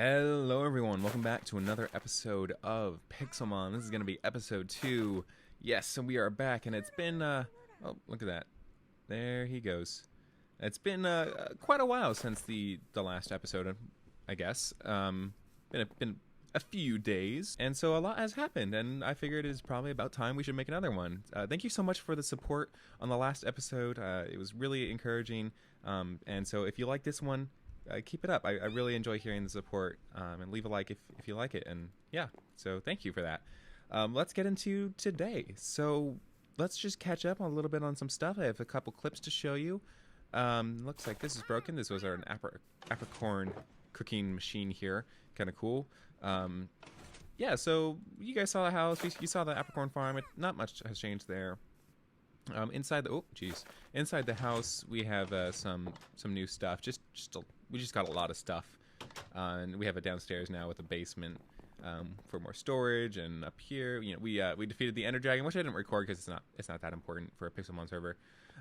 Hello everyone, welcome back to another episode of Pixelmon. This is going to be episode 2. Yes, so we are back, and it's been, oh, look at that. There he goes. It's been quite a while since the last episode, I guess. Been a few days, and so a lot has happened, and I figured it's probably about time we should make another one. Thank you so much for the support on the last episode. It was really encouraging, and so if you like this one, keep it up. I really enjoy hearing the support, and leave a like if you like it. And yeah, so thank you for that. Let's get into today. So let's just catch up a little bit on some stuff. I have a couple clips to show you. Looks like this is broken. This was our apricorn cooking machine here. Kind of cool. Yeah, so you guys saw the house. You saw the apricorn farm. Not much has changed there. Inside the house we have some new stuff. We just got a lot of stuff, and we have a downstairs now with a basement for more storage. And up here, you know, we defeated the Ender Dragon, which I didn't record because it's not that important for a Pixelmon server.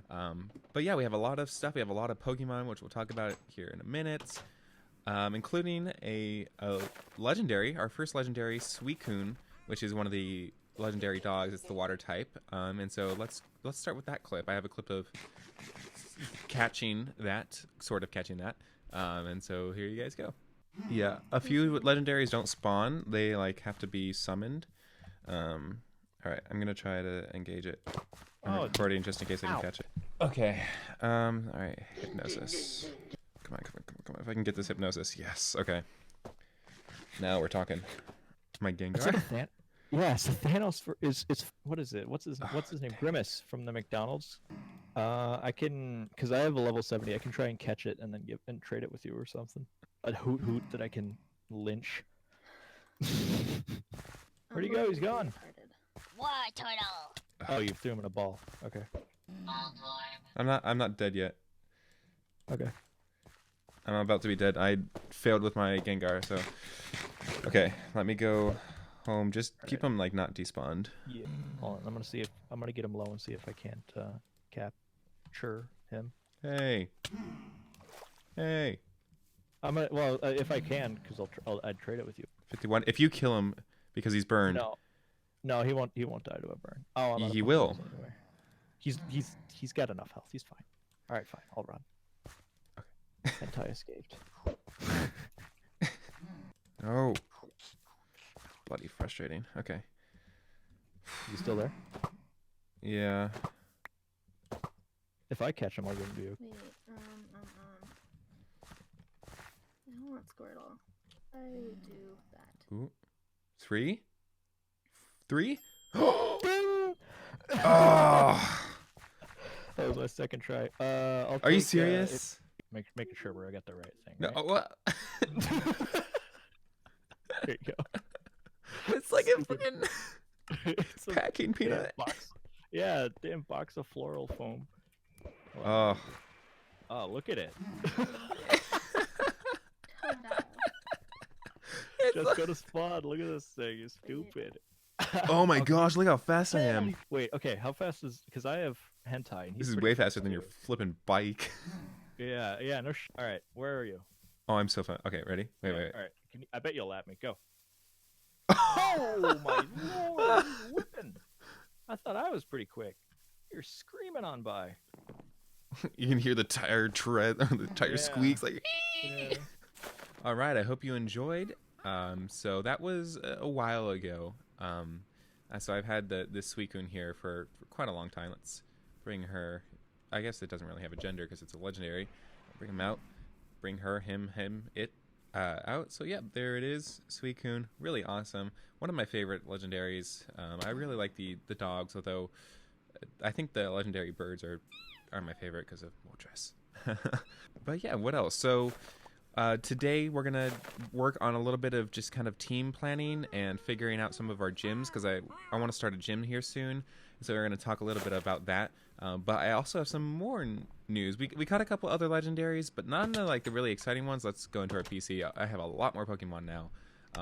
But yeah, we have a lot of stuff. We have a lot of Pokemon, which we'll talk about here in a minute, including a legendary, our first legendary, Suicune, which is one of the legendary dogs. It's the water type, and so let's start with that clip. I have a clip of catching that, and so here you guys go. Yeah, a few legendaries don't spawn. They like have to be summoned. All right, I'm gonna try to engage it. I'm recording just in case I can catch it. Okay. All right, hypnosis. Come on. If I can get this hypnosis, yes. Okay. Now we're talking. My Gengar. Yes, Thanos is what is it? What's his name? Grimace from the McDonald's. I can, because I have a level 70. I can try and catch it and then trade it with you or something. A hoot that I can lynch. Where'd he go? He's gone. Why, turtle? Oh, you threw him in a ball. Okay. I'm not dead yet. Okay. I'm about to be dead. I failed with my Gengar, so okay. Let me go home. Just keep him like not despawned. Yeah. Hold on. I'm gonna get him low and see if I can't capture him. Hey. If I can, because I'd trade it with you. 51. If you kill him because he's burned. No, he won't die to a burn. Oh, he will. Anyway. He's got enough health. He's fine. All right, fine. I'll run. Okay. Hentai escaped. Oh. Bloody frustrating. Okay. You still there? Yeah. If I catch him, I'll give him to you. Wait, I don't want Squirtle. I would do that. Ooh. 3? Ding! Oh! That was my second try. Are you serious? Making sure where I got the right thing. No, right? what? There you go. It's like a fucking packing peanut. Box. Yeah, damn box of floral foam. Oh. Oh, look at it. Just go to spawn. Look at this thing. It's stupid. Oh my gosh, look how fast I am. Wait, okay, how fast is... Because I have hentai. And This is way faster than your flipping bike. Yeah, no All right, where are you? Oh, I'm so fun. Okay, ready? Wait. All right, I bet you'll lap me. Go. Oh my lord, he's whipping. I thought I was pretty quick. You're screaming on by. You can hear the tire tread, or the tire squeaks like. Yeah. All right, I hope you enjoyed. So that was a while ago. So I've had this Suicune here for quite a long time. Let's bring her. I guess it doesn't really have a gender because it's a legendary. I'll bring him out. Bring her, him, it. Out. So yeah, there it is. Suicune, really awesome. One of my favorite legendaries. I really like the dogs, although I think the legendary birds are my favorite because of Moltres. But yeah, what else? So today we're gonna work on a little bit of just kind of team planning and figuring out some of our gyms, because I want to start a gym here soon. So we're gonna talk a little bit about that. But I also have some more news. We caught a couple other legendaries, but none of the really exciting ones. Let's go into our PC. I have a lot more Pokemon now.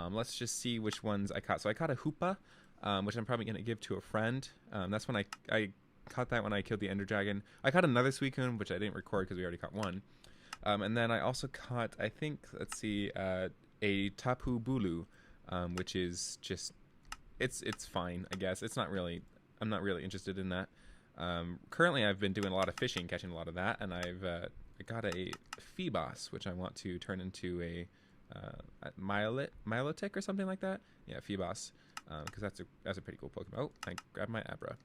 Let's just see which ones I caught. So I caught a Hoopa, which I'm probably gonna give to a friend. That's when I caught that when I killed the Ender Dragon. I caught another Suicune, which I didn't record because we already caught one. And then I also caught, I think, let's see, a Tapu Bulu, which is just it's fine, I guess. It's not really. I'm not really interested in that. Currently, I've been doing a lot of fishing, catching a lot of that, and I've got a Phoebos, which I want to turn into a Milotic or something like that. Yeah, Phoebos, because that's a pretty cool Pokemon. Oh, I grabbed my Abra.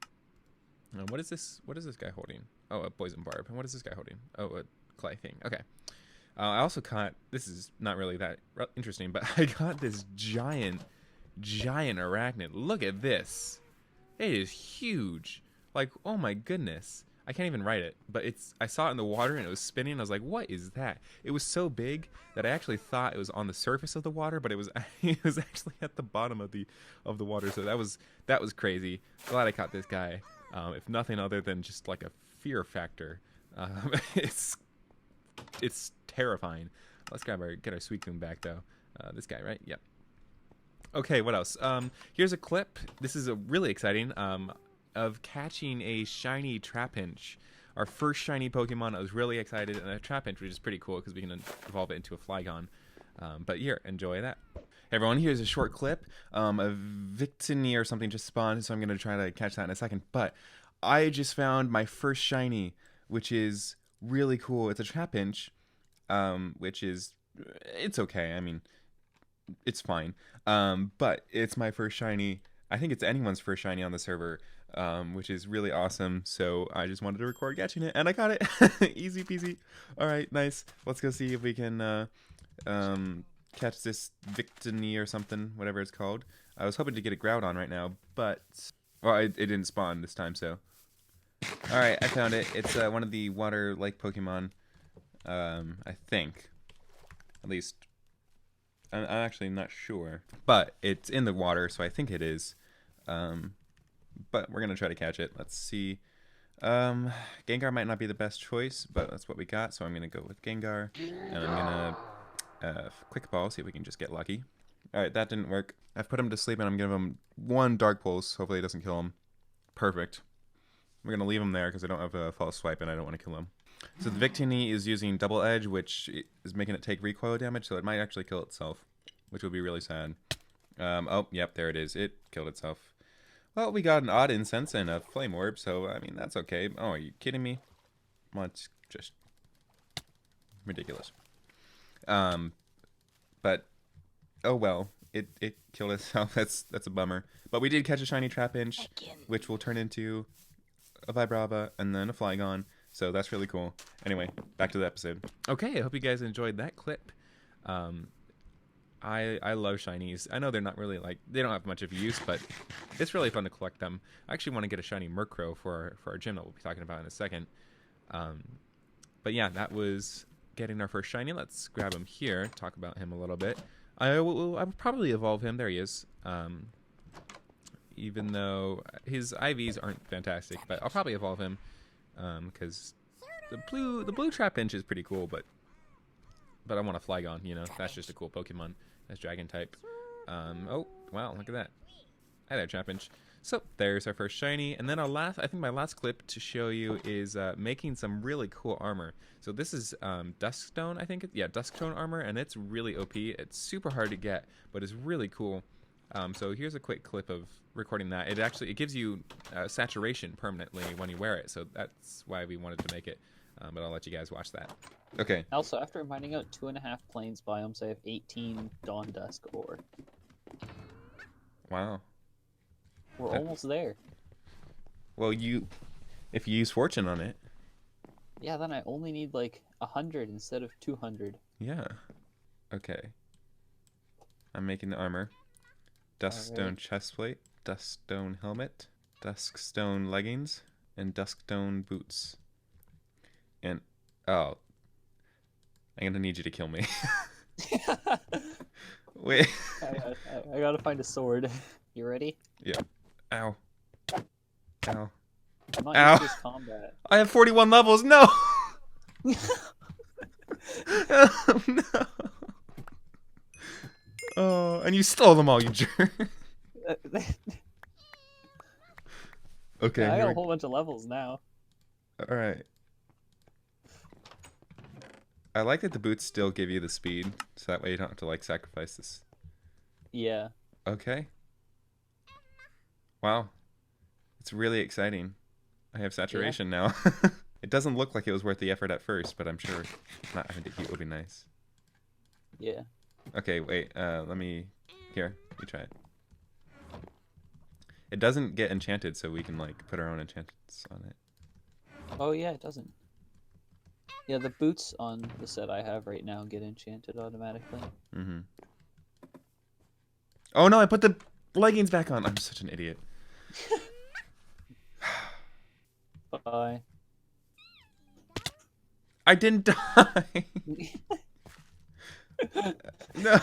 What is this? What is this guy holding? Oh, a poison barb. And what is this guy holding? Oh, a clay thing. Okay. I also caught. This is not really that interesting, but I got this giant arachnid. Look at this. It is huge. Like, oh my goodness. I can't even write it, but I saw it in the water and it was spinning. I was like, what is that? It was so big that I actually thought it was on the surface of the water, but it was actually at the bottom of the water. So that was crazy. Glad I caught this guy. If nothing other than just like a fear factor. It's terrifying. Let's get our Suicune back though. This guy, right? Yep. Okay, what else? Here's a clip. This is a really exciting. Of catching a shiny Trapinch. Our first shiny Pokemon. I was really excited, and a Trapinch, which is pretty cool because we can evolve it into a Flygon. But here, enjoy that. Hey everyone, here's a short clip. A Victini or something just spawned, so I'm going to try to catch that in a second. But I just found my first shiny, which is really cool. It's a Trapinch, which is, it's okay. I mean, it's fine. But it's my first shiny. I think it's anyone's first shiny on the server. Which is really awesome. So I just wanted to record catching it, and I got it. Easy peasy. All right, nice. Let's go see if we can catch this Victini or something, whatever it's called. I was hoping to get a Groudon right now, but well, it didn't spawn this time. So all right, I found it. It's one of the water-like Pokemon. I think, at least. I'm actually not sure, but it's in the water, so I think it is. But we're gonna try to catch it. Let's see. Gengar might not be the best choice, but that's what we got. So I'm gonna go with Gengar, and I'm gonna quick ball, see if we can just get lucky. All right, that didn't work. I've put him to sleep, and I'm giving him one Dark Pulse. Hopefully, it doesn't kill him. Perfect. We're gonna leave him there because I don't have a false swipe, and I don't want to kill him. So the Victini is using Double Edge, which is making it take recoil damage, so it might actually kill itself, which would be really sad. Oh, yep, there it is. It killed itself. Well, we got an odd incense and a flame orb, so, I mean, that's okay. Oh, are you kidding me? Well, it's just ridiculous. But, oh well, it killed itself. That's a bummer. But we did catch a shiny Trapinch, which will turn into a Vibrava and then a Flygon, so that's really cool. Anyway, back to the episode. Okay, I hope you guys enjoyed that clip. I love shinies. I know they're not really they don't have much of use, but it's really fun to collect them. I actually want to get a shiny Murkrow for our gym that we'll be talking about in a second. But yeah, that was getting our first shiny. Let's grab him here, talk about him a little bit. I will probably evolve him. There he is. Even though his IVs aren't fantastic, but I'll probably evolve him because the blue Trapinch is pretty cool, but I want a Flygon, you know. That's just a cool Pokemon. That's Dragon type. Oh, wow, look at that. Hi there, Trapinch. So, there's our first shiny. And then I think my last clip to show you is making some really cool armor. So this is Duskstone, I think. Yeah, Duskstone armor, and it's really OP. It's super hard to get, but it's really cool. So here's a quick clip of recording that. It gives you saturation permanently when you wear it. So that's why we wanted to make it. But I'll let you guys watch that. Okay. Also, after mining out 2.5 plains biomes, I have 18 Dawn Dusk ore. Wow. We're almost there. Well, if you use fortune on it. Yeah, then I only need like 100 instead of 200. Yeah. Okay. I'm making the armor. Duskstone chestplate, Duskstone helmet, Duskstone leggings, and Duskstone boots. And oh, I'm gonna need you to kill me. Wait. I gotta find a sword. You ready? Yeah. Ow. Ow. I'm not Ow. used to this combat. I have 41 levels. No. Oh, no. Oh, and you stole them all, you jerk. Okay. Yeah, I got a whole bunch of levels now. All right. I like that the boots still give you the speed, so that way you don't have to like sacrifice this. Yeah. Okay. Wow. It's really exciting. I have saturation now. It doesn't look like it was worth the effort at first, but I'm sure not having to heat will be nice. Yeah. Okay, wait. Let me... Here, you try it. It doesn't get enchanted, so we can like put our own enchantments on it. Oh yeah, it doesn't. Yeah, the boots on the set I have right now get enchanted automatically. Mm-hmm. Oh no, I put the leggings back on. I'm such an idiot. Bye. I didn't die. No.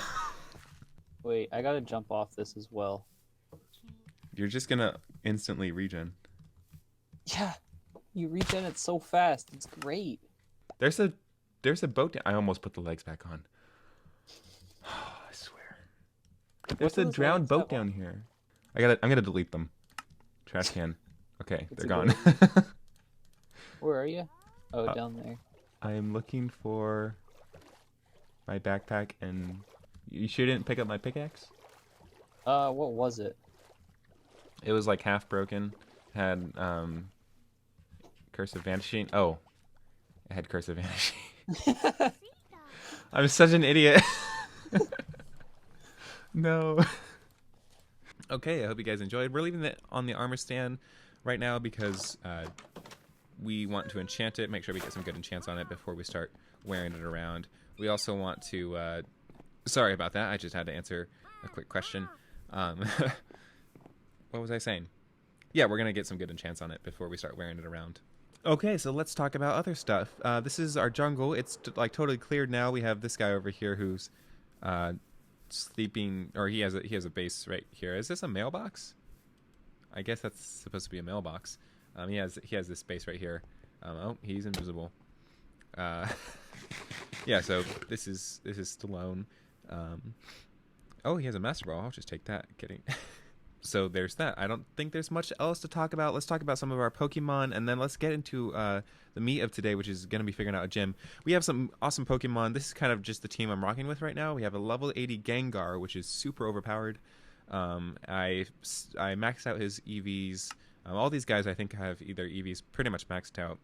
Wait, I gotta jump off this as well. You're just gonna instantly regen. Yeah, you regen it so fast. It's great. There's a boat. I almost put the legs back on. I swear. There's a those drowned legs boat have down on? here. I'm gonna delete them. Trash can. Okay, It's they're a gone. Where are you? Oh, down there. I'm looking for my backpack, and you sure didn't pick up my pickaxe? What was it? It was like half broken. Had Curse of Vanishing. Oh, it had Curse of Vanishing. I'm such an idiot. No. Okay, I hope you guys enjoyed. We're leaving it on the armor stand right now because we want to enchant it, make sure we get some good enchants on it before we start wearing it around. We also want to... sorry about that, I just had to answer a quick question. What was I saying? Yeah, we're going to get some good enchants on it before we start wearing it around. Okay, so let's talk about other stuff. This is our jungle. It's like totally cleared now. We have this guy over here who's sleeping, or he has a base right here. Is this a mailbox? I guess that's supposed to be a mailbox. He has this base right here. Oh, he's invisible. Yeah, so this is Stallone. Oh, he has a master ball. I'll just take that. Kidding. So there's that. I don't think there's much else to talk about. Let's talk about some of our Pokemon, and then let's get into the meat of today, which is going to be figuring out a gym. We have some awesome Pokemon. This is kind of just the team I'm rocking with right now. We have a level 80 Gengar, which is super overpowered. I maxed out his EVs. All these guys, I think, have either EVs pretty much maxed out.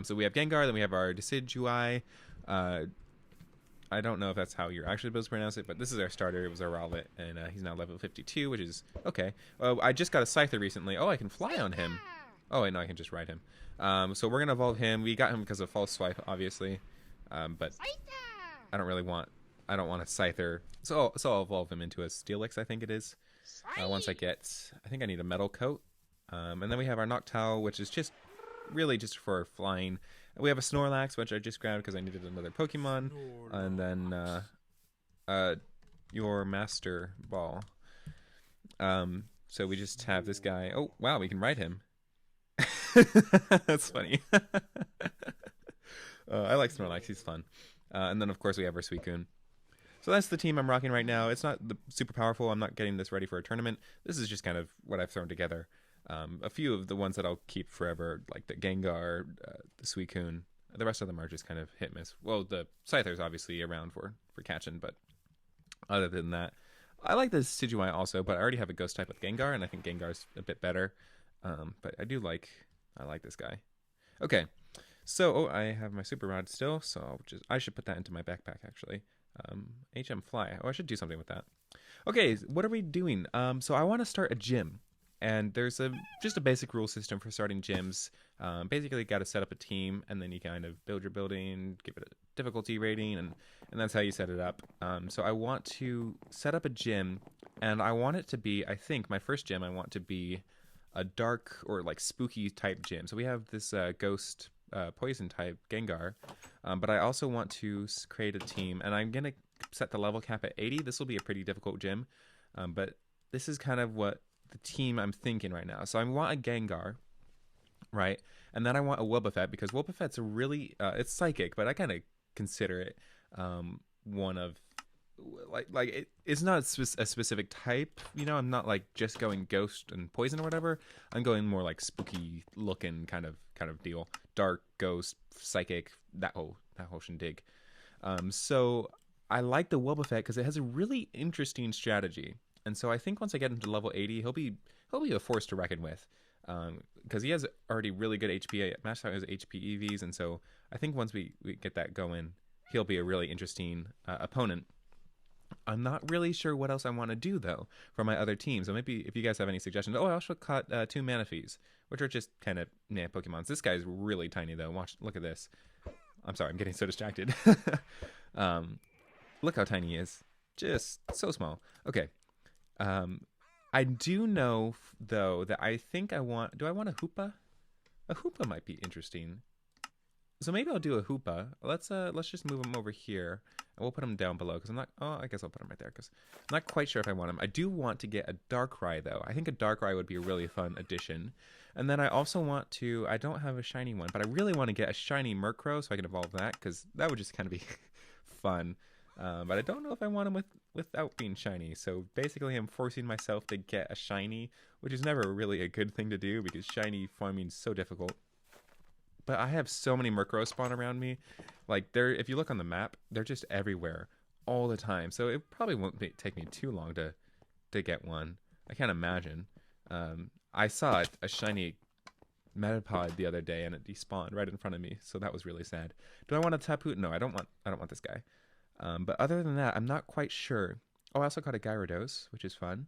So we have Gengar, then we have our Decidueye. I don't know if that's how you're actually supposed to pronounce it, but this is our starter. It was our Rowlet, and he's now level 52, which is okay. I just got a Scyther recently. Oh, I can fly on him. Oh, wait, no, I can just ride him. So we're going to evolve him. We got him because of False Swipe, obviously. But I don't want a Scyther. So I'll evolve him into a Steelix, I think it is. Once I think I need a Metal Coat. And then we have our Noctowl, which is just really just for flying. We have a Snorlax, which I just grabbed because I needed another Pokemon. And then your Master Ball. So we just have this guy. Oh, wow, we can ride him. That's funny. I like Snorlax, he's fun. And then, of course, we have our Suicune. So that's the team I'm rocking right now. It's not super powerful. I'm not getting this ready for a tournament. This is just kind of what I've thrown together. A few of the ones that I'll keep forever, like the Gengar, the Suicune. The rest of them are just kind of hit miss. Well, the Scyther's obviously around for catching, but other than that, I like the Decidueye also, but I already have a Ghost type with Gengar, and I think Gengar's a bit better. But I like this guy. Okay, so I have my Super Rod still, so I should put that into my backpack actually. HM Fly. Oh, I should do something with that. Okay, what are we doing? So I want to start a gym. And there's just a basic rule system for starting gyms. Basically, you got to set up a team, and then you kind of build your building, give it a difficulty rating, and that's how you set it up. So I want to set up a gym, and I want it to be, I think, my first gym, I want to be a dark or like spooky type gym. So we have this ghost poison type Gengar, but I also want to create a team, and I'm going to set the level cap at 80. This will be a pretty difficult gym, but this is kind of what the team I'm thinking right now. So I want a Gengar, right? And then I want a Wobbuffet, because Wobbuffet's a really it's psychic, but I kind of consider it one of it's not a specific type, you know. I'm not like just going ghost and poison or whatever. I'm going more like spooky looking kind of deal, dark, ghost, psychic, that whole shindig. So I like the Wobbuffet because it has a really interesting strategy. And so I think once I get him to level 80, he'll be a force to reckon with. Because he has already really good HP. Matched out his HP EVs, and so I think once we get that going, he'll be a really interesting opponent. I'm not really sure what else I want to do though for my other teams. So maybe if you guys have any suggestions. Oh, I also caught 2 Manaphy's, which are just kind of Pokemons. This guy's really tiny though. Look at this. I'm sorry, I'm getting so distracted. Look how tiny he is. Just so small. Okay. I do know though that I think I want. Do I want a Hoopa? A Hoopa might be interesting. So maybe I'll do a Hoopa. Let's just move him over here, and we'll put him down below because I'm not. Oh, I guess I'll put him right there because I'm not quite sure if I want him. I do want to get a Darkrai though. I think a Darkrai would be a really fun addition. And then I also want to. I don't have a shiny one, but I really want to get a shiny Murkrow so I can evolve that because that would just kind of be fun. But I don't know if I want him without being shiny. So basically, I'm forcing myself to get a shiny, which is never really a good thing to do because shiny farming is so difficult. But I have so many Murkrow spawn around me. Like, if you look on the map, they're just everywhere all the time. So it probably won't take me too long to get one. I can't imagine. I saw a shiny Metapod the other day, and it despawned right in front of me. So that was really sad. Do I want a Tapu? No, I don't want this guy. But other than that, I'm not quite sure. Oh, I also caught a Gyarados, which is fun.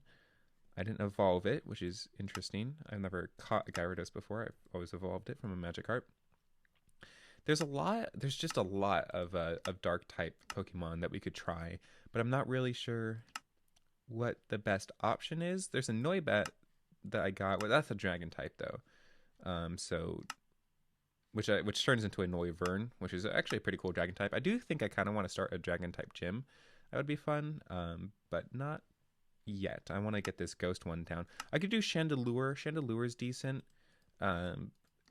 I didn't evolve it, which is interesting. I've never caught a Gyarados before. I've always evolved it from a Magikarp. There's just a lot of dark type Pokemon that we could try, but I'm not really sure what the best option is. There's a Noibat that I got. Well, that's a dragon type though. Which turns into a Noivern, which is actually a pretty cool dragon type. I do think I kind of want to start a dragon type gym. That would be fun, but not yet. I want to get this ghost one down. I could do Chandelure. Chandelure is decent.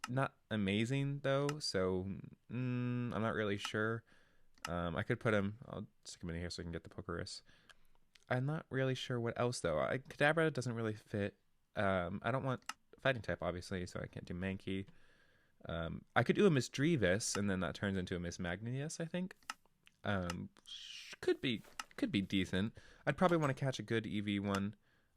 Not amazing though, so I'm not really sure. I could put him. I'll stick him in here so I can get the Pokerus. I'm not really sure what else though. Kadabra doesn't really fit. I don't want fighting type obviously, so I can't do Mankey. I could do a Miss Drevis, and then that turns into a Miss Magnus, I think. Could be decent. I'd probably want to catch a good EV one.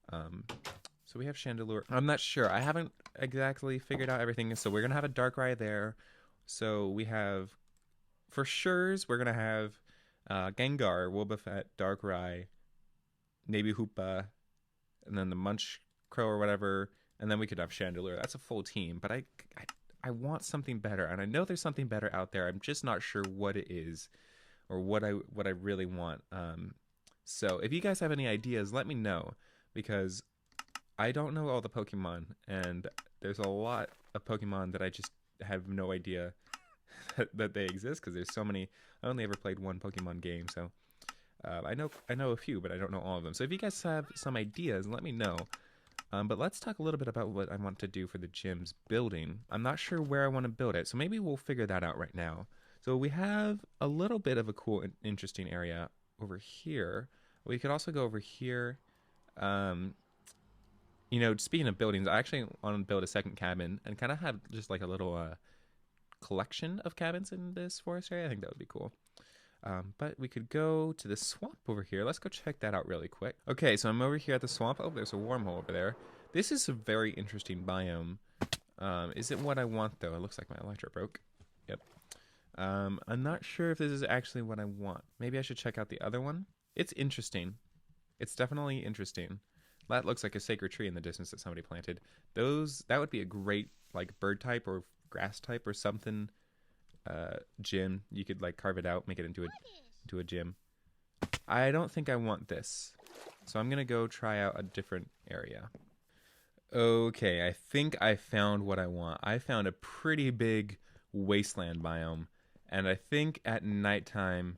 So we have Chandelure. I'm not sure. I haven't exactly figured out everything. So we're going to have a Darkrai there. So we have, for sures, we're going to have Gengar, Wobbuffet, Darkrai, maybe Hoopa, and then the Munch Crow or whatever. And then we could have Chandelure. That's a full team. But I want something better. And I know there's something better out there. I'm just not sure what it is or what I really want. So if you guys have any ideas, let me know. Because I don't know all the Pokemon, and there's a lot of Pokemon that I just have no idea that they exist because there's so many. I only ever played one Pokemon game, so I know a few, but I don't know all of them. So if you guys have some ideas, let me know. But let's talk a little bit about what I want to do for the gym's building. I'm not sure where I want to build it, so maybe we'll figure that out right now. So we have a little bit of a cool and interesting area over here. We could also go over here. You know, speaking of buildings, I actually want to build a second cabin and kind of have just like a little collection of cabins in this forest area. I think that would be cool. But we could go to the swamp over here. Let's go check that out really quick. Okay, so I'm over here at the swamp. Oh, there's a wormhole over there. This is a very interesting biome. Is it what I want, though? It looks like my Electro broke. Yep. I'm not sure if this is actually what I want. Maybe I should check out the other one. It's interesting. It's definitely interesting. That looks like a sacred tree in the distance that somebody planted. That would be a great like bird type or grass type or something gym. You could like carve it out, make it into a gym. I don't think I want this. So I'm gonna go try out a different area. Okay, I think I found what I want. I found a pretty big wasteland biome. And I think at nighttime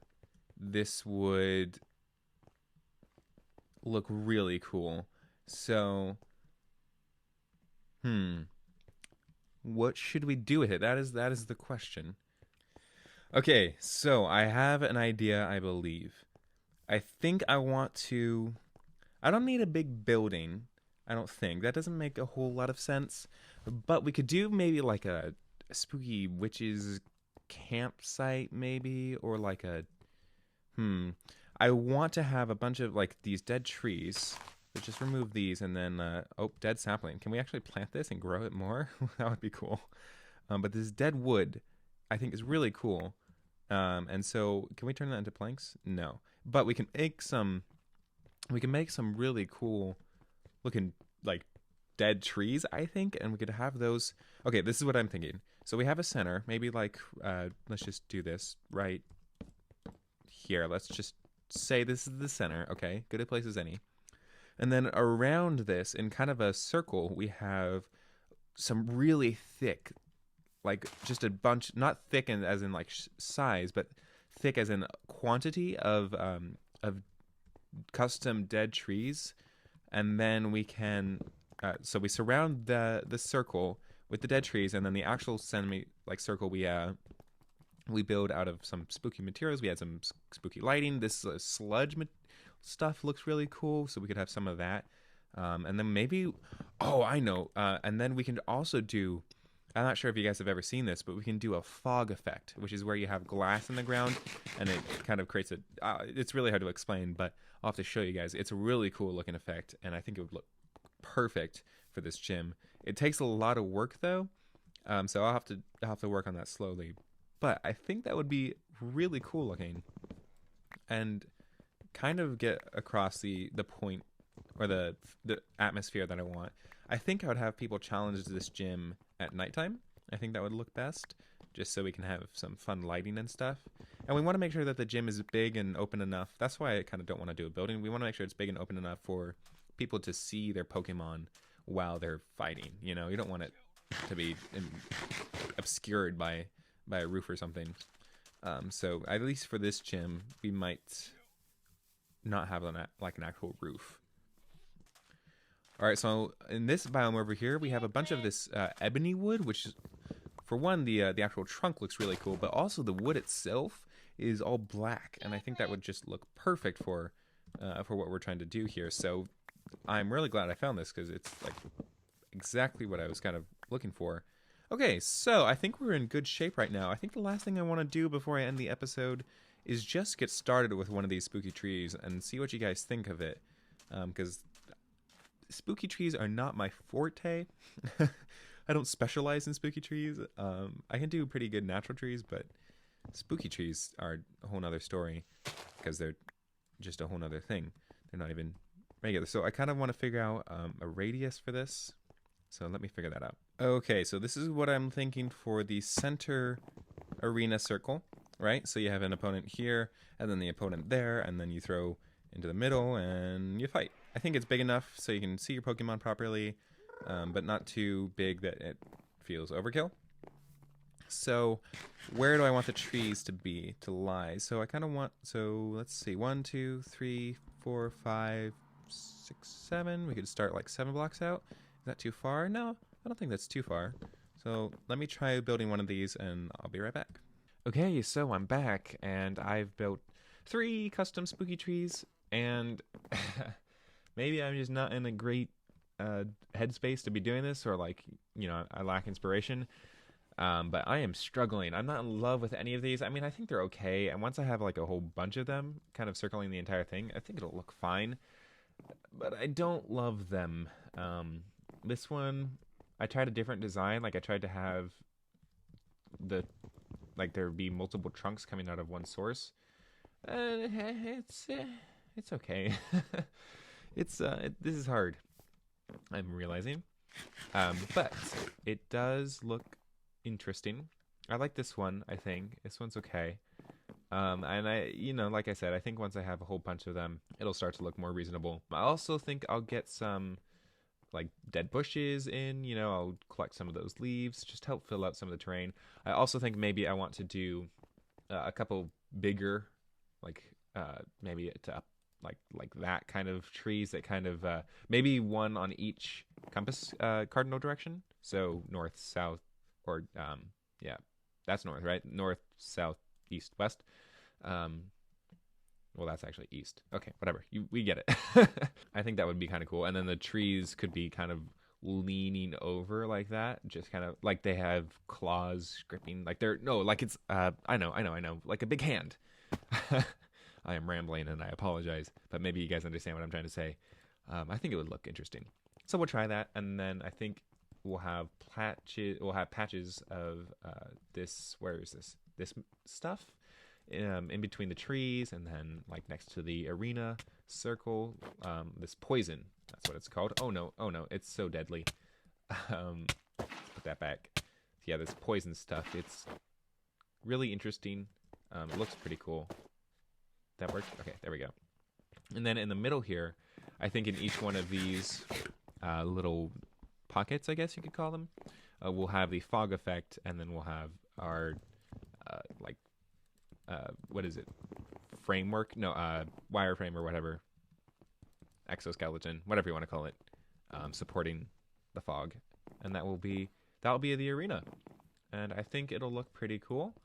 this would look really cool. So, what should we do with it? That is the question. Okay, so I have an idea, I believe. I think I want to... I don't need a big building, I don't think. That doesn't make a whole lot of sense. But we could do maybe like a spooky witches campsite, maybe, or like a I want to have a bunch of like these dead trees. So just remove these and then oh, dead sapling. Can we actually plant this and grow it more? That would be cool. But this dead wood, I think, is really cool. And so, can we turn that into planks? No, but we can make some. We can make some really cool looking like dead trees, I think, and we could have those. Okay, this is what I'm thinking. So we have a center, maybe like let's just do this right here. Let's just say this is the center. Okay, good a place as any. And then around this, in kind of a circle, we have some really thick, like just a bunch, not thick in, as in like size, but thick as in quantity of custom dead trees. And then we can, so we surround the circle with the dead trees, and then the actual circle we build out of some spooky materials. We had some spooky lighting. This sludge stuff looks really cool, so we could have some of that. And then maybe, oh, I know. And then we can also do, I'm not sure if you guys have ever seen this, but we can do a fog effect, which is where you have glass in the ground, and it kind of creates it's really hard to explain, but I'll have to show you guys. It's a really cool looking effect, and I think it would look perfect for this gym. It takes a lot of work, though, so I'll have to work on that slowly. But I think that would be really cool looking, and kind of get across the point or the atmosphere that I want. I think I would have people challenge this gym at nighttime. I think that would look best, just so we can have some fun lighting and stuff. And we want to make sure that the gym is big and open enough. That's why I kind of don't want to do a building. We want to make sure it's big and open enough for people to see their Pokemon while they're fighting. You know, you don't want it to be obscured by a roof or something. So at least for this gym, we might not have like an actual roof. All right, so in this biome over here, we have a bunch of this ebony wood, which is, for one, the actual trunk looks really cool, but also the wood itself is all black, and I think that would just look perfect for what we're trying to do here. So I'm really glad I found this, because it's like exactly what I was kind of looking for. Okay, so I think we're in good shape right now. I think the last thing I want to do before I end the episode is just get started with one of these spooky trees and see what you guys think of it, because spooky trees are not my forte. I don't specialize in spooky trees. I can do pretty good natural trees, but spooky trees are a whole nother story, because they're just a whole nother thing. They're not even regular. So I kind of want to figure out a radius for this. So let me figure that out. Okay, so this is what I'm thinking for the center arena circle, right? So you have an opponent here, and then the opponent there, and then you throw into the middle, and you fight. I think it's big enough so you can see your Pokemon properly, but not too big that it feels overkill. So where do I want the trees to lie? So I kind of want, so let's see, 1, 2, 3, 4, 5, 6, 7. We could start like 7 blocks out. Is that too far? No, I don't think that's too far. So let me try building one of these, and I'll be right back. Okay, so I'm back, and I've built 3 custom spooky trees, and maybe I'm just not in a great headspace to be doing this, or like, you know, I lack inspiration. But I am struggling. I'm not in love with any of these. I mean, I think they're okay, and once I have like a whole bunch of them kind of circling the entire thing, I think it'll look fine. But I don't love them. This one, I tried a different design. Like I tried to have there be multiple trunks coming out of one source. It's okay. This is hard, I'm realizing. But it does look interesting. I like this one. I think this one's okay. And I, you know, like I said, I think once I have a whole bunch of them, it'll start to look more reasonable. I also think I'll get some like dead bushes in, you know, I'll collect some of those leaves, just help fill out some of the terrain. I also think maybe I want to do a couple bigger, like maybe to like that kind of trees that kind of maybe one on each compass cardinal direction. So north, south, or yeah, that's north, right? North, south, east, west. Well, that's actually east. Okay, whatever. We get it. I think that would be kind of cool. And then the trees could be kind of leaning over like that, just kind of like they have claws gripping, like they're like it's I know, like a big hand. I am rambling and I apologize, but maybe you guys understand what I'm trying to say. I think it would look interesting. So we'll try that, and then I think we'll have patches of this. Where is this? This stuff in between the trees, and then like next to the arena circle. This poison. That's what it's called. Oh no! It's so deadly. Let's put that back. Yeah, this poison stuff. It's really interesting. It looks pretty cool. That worked? Okay, there we go. And then in the middle here, I think in each one of these little pockets, I guess you could call them, we'll have the fog effect, and then we'll have our, what is it? Framework? No, wireframe or whatever. Exoskeleton, whatever you want to call it, supporting the fog. And that'll be the arena. And I think it'll look pretty cool.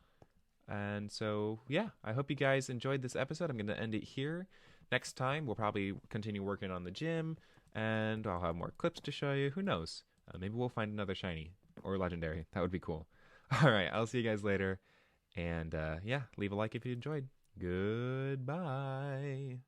And so, yeah, I hope you guys enjoyed this episode. I'm going to end it here. Next time, we'll probably continue working on the gym, and I'll have more clips to show you. Who knows? Maybe we'll find another shiny or legendary. That would be cool. All right, I'll see you guys later. And, yeah, leave a like if you enjoyed. Goodbye.